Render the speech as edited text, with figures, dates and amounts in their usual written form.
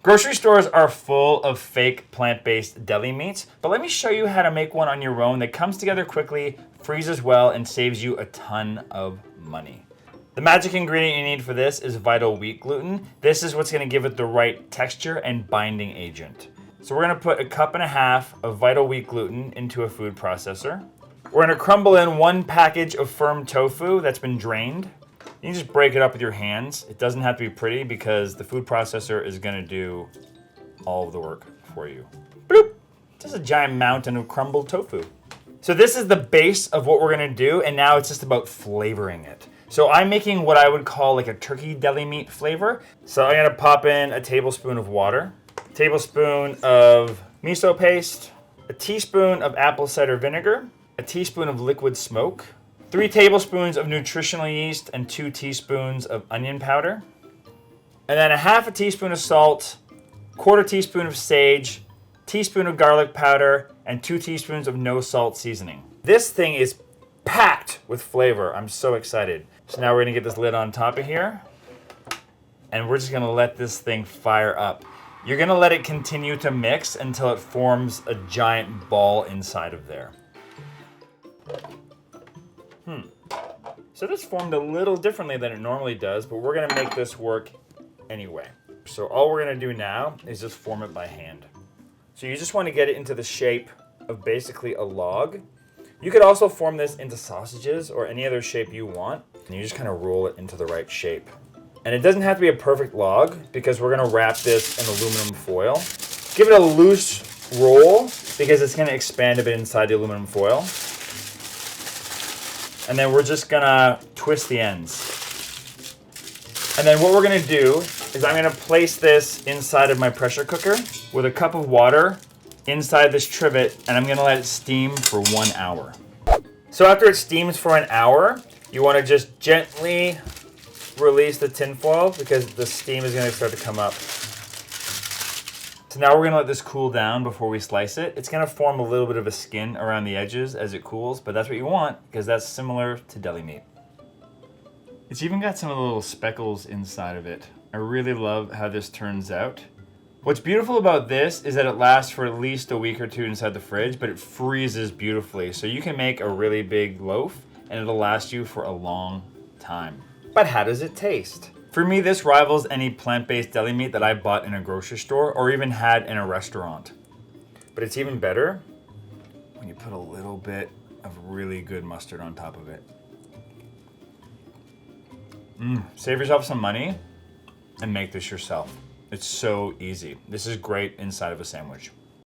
Grocery stores are full of fake plant-based deli meats, but let me show you how to make one on your own that comes together quickly, freezes well, and saves you a ton of money. The magic ingredient you need for this is vital wheat gluten. This is what's going to give it the right texture and binding agent. So we're going to put 1.5 cups of vital wheat gluten into a food processor. We're going to crumble in 1 package of firm tofu that's been drained. You can just break it up with your hands. It doesn't have to be pretty because the food processor is going to do all of the work for you. Bloop! Just a giant mountain of crumbled tofu. So this is the base of what we're going to do, and now it's just about flavoring it. So I'm making what I would call like a turkey deli meat flavor. So I'm going to pop in a tablespoon of water, a tablespoon of miso paste, a teaspoon of apple cider vinegar, a teaspoon of liquid smoke, 3 tablespoons of nutritional yeast, and 2 teaspoons of onion powder, and then 1/2 teaspoon of salt, 1/4 teaspoon of sage, teaspoon of garlic powder, and 2 teaspoons of no salt seasoning. This thing is packed with flavor. I'm so excited. So now we're gonna get this lid on top of here, and we're just gonna let this thing fire up. You're gonna let it continue to mix until it forms a giant ball inside of there. So this formed a little differently than it normally does, but we're gonna make this work anyway. So all we're gonna do now is just form it by hand. So you just wanna get it into the shape of basically a log. You could also form this into sausages or any other shape you want, and you just kind of roll it into the right shape. And it doesn't have to be a perfect log because we're gonna wrap this in aluminum foil. Give it a loose roll because it's gonna expand a bit inside the aluminum foil. And then we're just gonna twist the ends. And then what we're gonna do is I'm gonna place this inside of my pressure cooker with a cup of water inside this trivet, and I'm gonna let it steam for 1 hour. So after it steams for an hour, you wanna just gently release the tin foil because the steam is gonna start to come up. So now we're gonna let this cool down before we slice it. It's gonna form a little bit of a skin around the edges as it cools, but that's what you want because that's similar to deli meat. It's even got some of the little speckles inside of it. I really love how this turns out. What's beautiful about this is that it lasts for at least a week or 2 inside the fridge, but it freezes beautifully. So you can make a really big loaf and it'll last you for a long time. But how does it taste? For me, this rivals any plant-based deli meat that I bought in a grocery store or even had in a restaurant. But it's even better when you put a little bit of really good mustard on top of it. Save yourself some money and make this yourself. It's so easy. This is great inside of a sandwich.